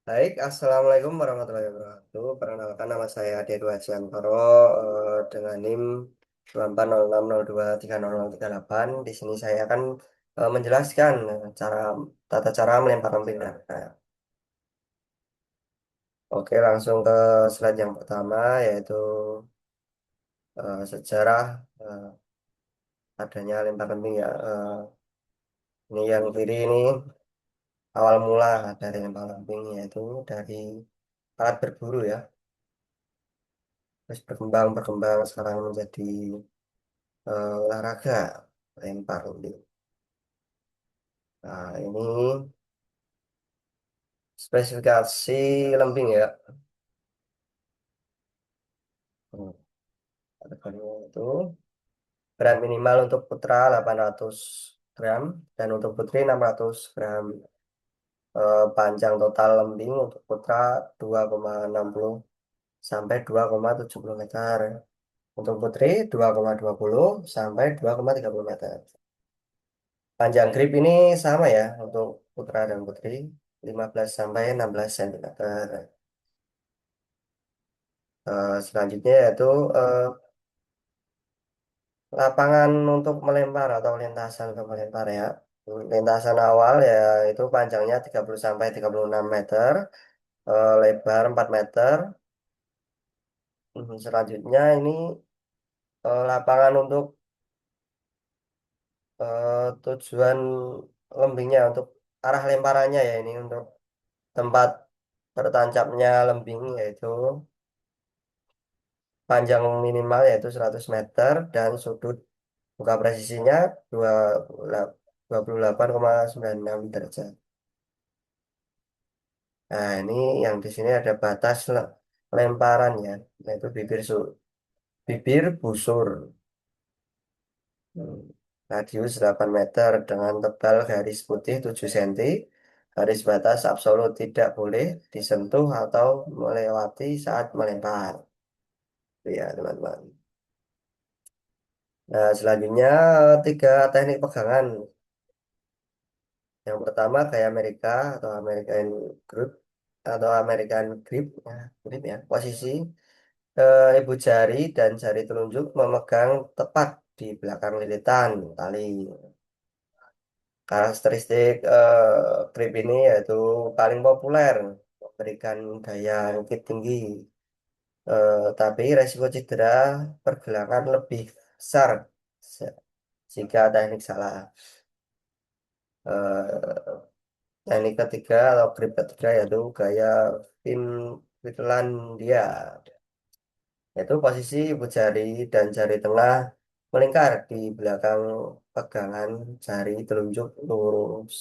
Baik, Assalamualaikum warahmatullahi wabarakatuh. Perkenalkan nama saya Dedo Ajiantoro dengan NIM 9406023038. Di sini saya akan menjelaskan tata cara melempar lemping dana. Oke, langsung ke slide yang pertama yaitu sejarah eh, adanya lempar lemping ya. Ini yang kiri ini awal mula dari lempar lemping yaitu dari alat berburu ya. Terus berkembang berkembang sekarang menjadi olahraga lempar lembing. Nah, ini spesifikasi lembing ya. Hmm, Harganya itu berat minimal untuk putra 800 gram dan untuk putri 600 gram. Panjang total lembing untuk putra 2,60 sampai 2,70 meter. Untuk putri 2,20 sampai 2,30 meter. Panjang grip ini sama ya untuk putra dan putri 15 sampai 16 cm. Selanjutnya yaitu eh, lapangan untuk melempar atau lintasan untuk melempar ya. Lintasan awal ya itu panjangnya 30 sampai 36 meter, lebar 4 meter. Selanjutnya ini lapangan untuk tujuan lembingnya untuk arah lemparannya ya ini untuk tempat tertancapnya lembing yaitu panjang minimal yaitu 100 meter dan sudut buka presisinya 28,96 derajat. Nah, ini yang di sini ada batas lemparan ya, yaitu bibir busur. Hmm. Radius 8 meter dengan tebal garis putih 7 cm. Garis batas absolut tidak boleh disentuh atau melewati saat melempar. Itu ya, teman-teman. Nah, selanjutnya tiga teknik pegangan. Yang pertama kayak Amerika atau American Grip atau American Grip, grip ya. Posisi ibu jari dan jari telunjuk memegang tepat di belakang lilitan tali. Karakteristik grip ini yaitu paling populer, memberikan daya angkit tinggi, tapi resiko cedera pergelangan lebih besar se- jika teknik salah. Eh, Teknik ketiga atau grip ketiga yaitu gaya Fin Finlandia, yaitu posisi ibu jari dan jari tengah melingkar di belakang pegangan jari telunjuk lurus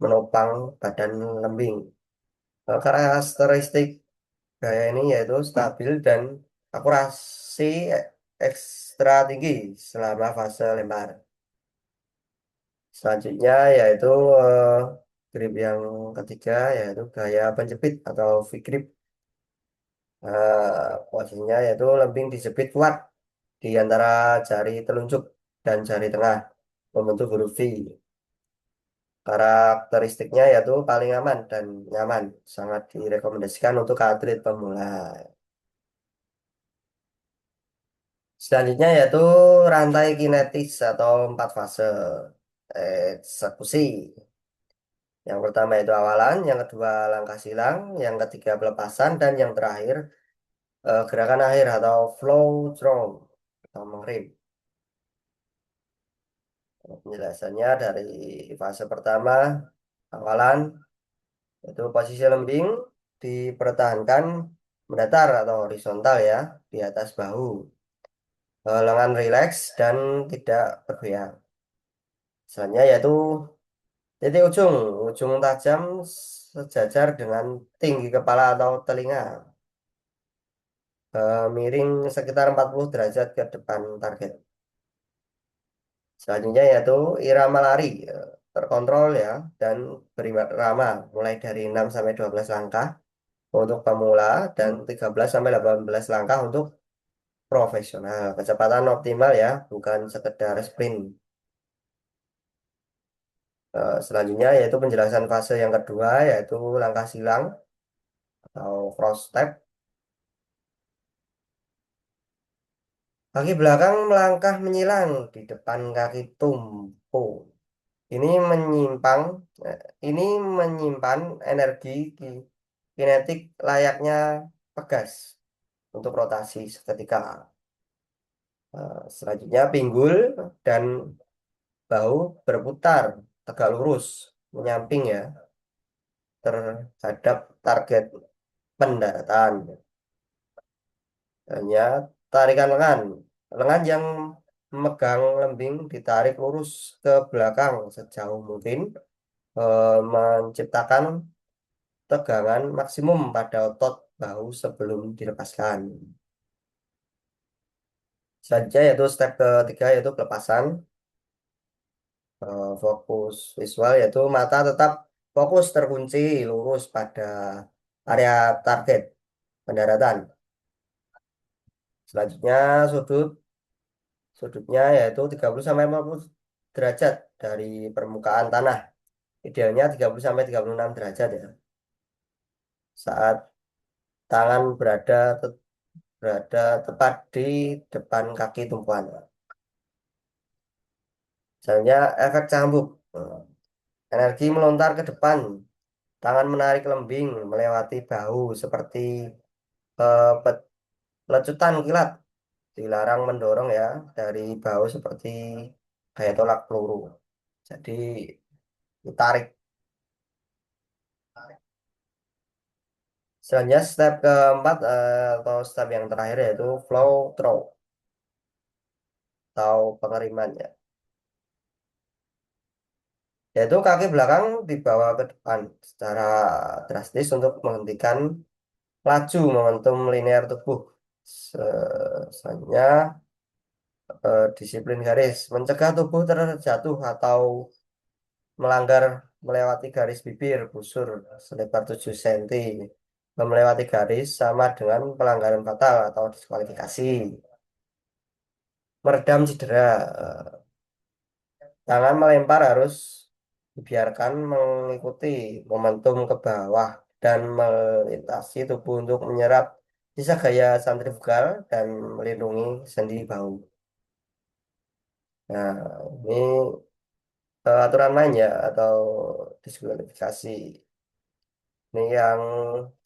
menopang badan lembing. Karakteristik gaya ini yaitu stabil dan akurasi ekstra tinggi selama fase lempar. Selanjutnya yaitu eh, grip yang ketiga yaitu gaya penjepit atau V-grip. Posisinya yaitu lembing dijepit kuat di antara jari telunjuk dan jari tengah membentuk huruf V. Karakteristiknya yaitu paling aman dan nyaman, sangat direkomendasikan untuk atlet pemula. Selanjutnya yaitu rantai kinetis atau 4 fase eksekusi. Yang pertama itu awalan, yang kedua langkah silang, yang ketiga pelepasan, dan yang terakhir gerakan akhir atau flow through atau mengrip. Penjelasannya dari fase pertama, awalan, itu posisi lembing dipertahankan mendatar atau horizontal ya, di atas bahu. Lengan rileks dan tidak bergoyang. Selanjutnya yaitu titik ujung tajam sejajar dengan tinggi kepala atau telinga. Miring sekitar 40 derajat ke depan target. Selanjutnya yaitu irama lari terkontrol ya dan berirama mulai dari 6 sampai 12 langkah untuk pemula dan 13 sampai 18 langkah untuk profesional. Kecepatan optimal ya, bukan sekedar sprint. Selanjutnya yaitu penjelasan fase yang kedua yaitu langkah silang. atau cross step. Kaki belakang melangkah menyilang di depan kaki tumpu. Ini menyimpang, eh, ini menyimpan energi kinetik layaknya pegas untuk rotasi seketika. Selanjutnya pinggul dan bahu berputar tegak lurus, menyamping ya, terhadap target pendaratan. Hanya tarikan lengan. Lengan yang memegang lembing ditarik lurus ke belakang sejauh mungkin, menciptakan tegangan maksimum pada otot bahu sebelum dilepaskan. Selanjutnya yaitu step ketiga yaitu pelepasan. Fokus visual yaitu mata tetap fokus terkunci lurus pada area target pendaratan. Selanjutnya sudutnya yaitu 30 sampai 50 derajat dari permukaan tanah. Idealnya 30 sampai 36 derajat ya. Saat tangan berada tepat di depan kaki tumpuan. Misalnya efek cambuk. Energi melontar ke depan, tangan menarik lembing melewati bahu seperti lecutan kilat. Dilarang mendorong ya dari bahu seperti kayak tolak peluru. Jadi ditarik. Selanjutnya step keempat atau step yang terakhir yaitu flow throw atau pengeriman ya. Yaitu kaki belakang dibawa ke depan secara drastis untuk menghentikan laju momentum linear tubuh. Selanjutnya disiplin garis, mencegah tubuh terjatuh atau melanggar melewati garis bibir busur selebar 7 cm. Melewati garis sama dengan pelanggaran fatal atau diskualifikasi. Meredam cedera. Tangan melempar harus dibiarkan mengikuti momentum ke bawah dan melintasi tubuh untuk menyerap sisa gaya santrifugal dan melindungi sendi bahu. Nah, ini aturan main ya atau diskualifikasi. Ini yang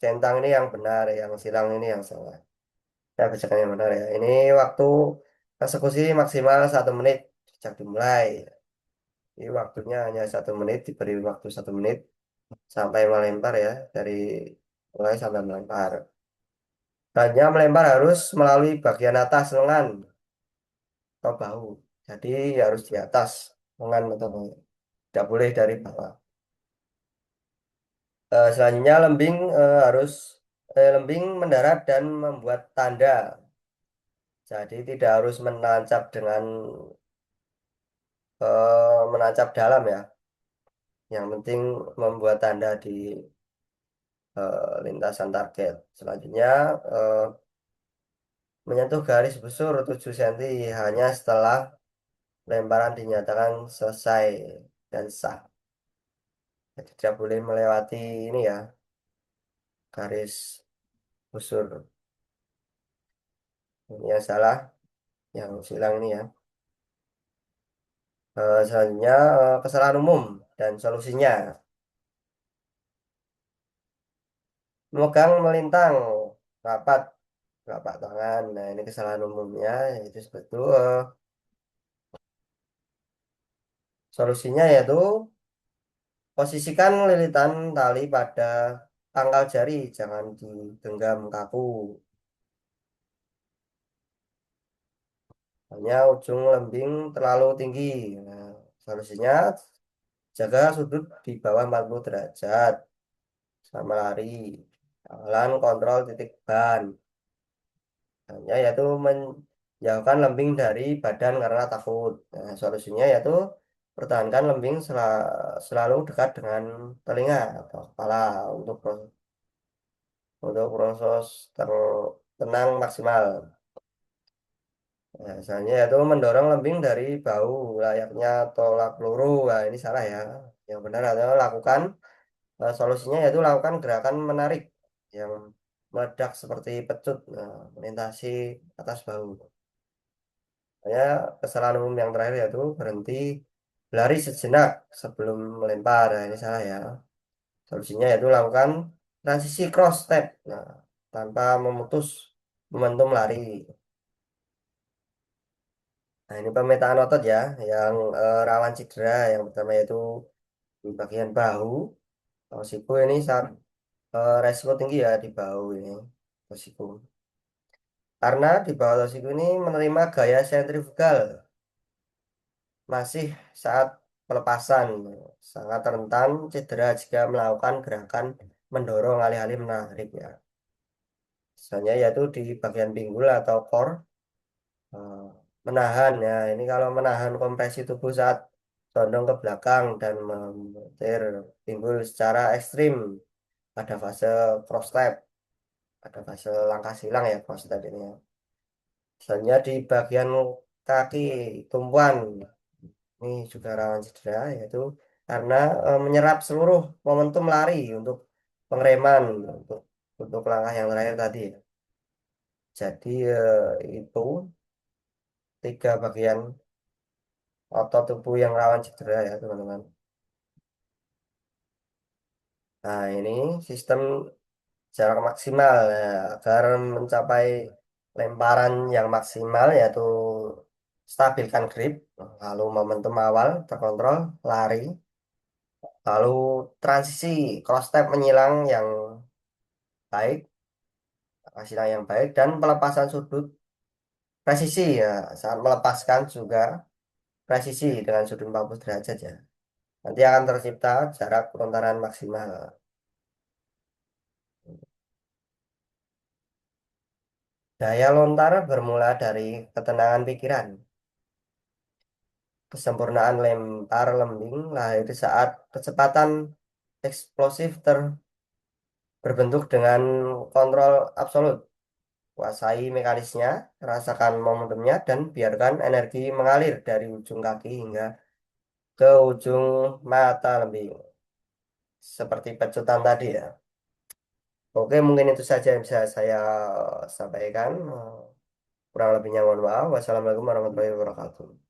centang ini yang benar, yang silang ini yang salah. Saya bacakan yang benar ya. Ini waktu eksekusi maksimal 1 menit sejak dimulai. Ini waktunya hanya 1 menit, diberi waktu 1 menit sampai melempar ya, dari mulai sampai melempar. Hanya melempar harus melalui bagian atas lengan atau bahu. Jadi harus di atas lengan atau bahu. Tidak boleh dari bawah. Selanjutnya lembing mendarat dan membuat tanda. Jadi tidak harus menancap dalam ya. Yang penting membuat tanda di lintasan target. Selanjutnya menyentuh garis busur 7 cm hanya setelah lemparan dinyatakan selesai dan sah. Jadi tidak boleh melewati ini ya, garis busur. Ini yang salah, yang silang ini ya. Selanjutnya kesalahan umum dan solusinya. Memegang melintang rapat telapak tangan. Nah, ini kesalahan umumnya yaitu seperti itu. Solusinya yaitu posisikan lilitan tali pada pangkal jari, jangan digenggam kaku. Hanya ujung lembing terlalu tinggi. Nah, solusinya jaga sudut di bawah 40 derajat sama lari. Awalan kontrol titik ban. Hanya yaitu menjauhkan lembing dari badan karena takut. Nah, solusinya yaitu pertahankan lembing selalu dekat dengan telinga atau kepala untuk proses tenang maksimal. Nah, misalnya yaitu mendorong lembing dari bahu layaknya tolak peluru. Nah, ini salah ya. Yang benar adalah solusinya yaitu lakukan gerakan menarik. yang meledak seperti pecut, nah, melintasi atas bahu. Ya, kesalahan umum yang terakhir yaitu berhenti berlari sejenak sebelum melempar. Nah, ini salah ya. Solusinya yaitu lakukan transisi cross step, nah, tanpa memutus momentum lari. Nah, ini pemetaan otot ya, yang rawan cedera. Yang pertama yaitu di bagian bahu, siku ini saat resiko tinggi ya di bahu ini, siku. Karena di bawah siku ini menerima gaya sentrifugal masih saat pelepasan, sangat rentan cedera jika melakukan gerakan mendorong alih-alih menarik ya. Misalnya yaitu di bagian pinggul atau core, eh, menahan ya. Ini kalau menahan kompresi tubuh saat condong ke belakang dan memutar pinggul secara ekstrim pada fase cross step, pada fase langkah silang ya cross step ini ya. Misalnya di bagian kaki tumpuan, ini juga rawan cedera yaitu karena menyerap seluruh momentum lari untuk pengereman untuk langkah yang terakhir tadi ya. Jadi itu tiga bagian otot tubuh yang rawan cedera ya teman-teman. Nah ini sistem jarak maksimal ya, agar mencapai lemparan yang maksimal yaitu stabilkan grip, lalu momentum awal terkontrol, lari, lalu transisi cross step menyilang yang baik, silang yang baik, dan pelepasan sudut presisi ya, saat melepaskan juga presisi dengan sudut 40 derajat ya. Nanti akan tercipta jarak lontaran maksimal. Daya lontar bermula dari ketenangan pikiran. Kesempurnaan lempar lembing lahir saat kecepatan eksplosif berbentuk dengan kontrol absolut. Kuasai mekanisnya, rasakan momentumnya, dan biarkan energi mengalir dari ujung kaki hingga ke ujung mata lembing. Seperti pecutan tadi ya. Oke, mungkin itu saja yang bisa saya sampaikan. Kurang lebihnya mohon maaf. Wassalamualaikum warahmatullahi wabarakatuh.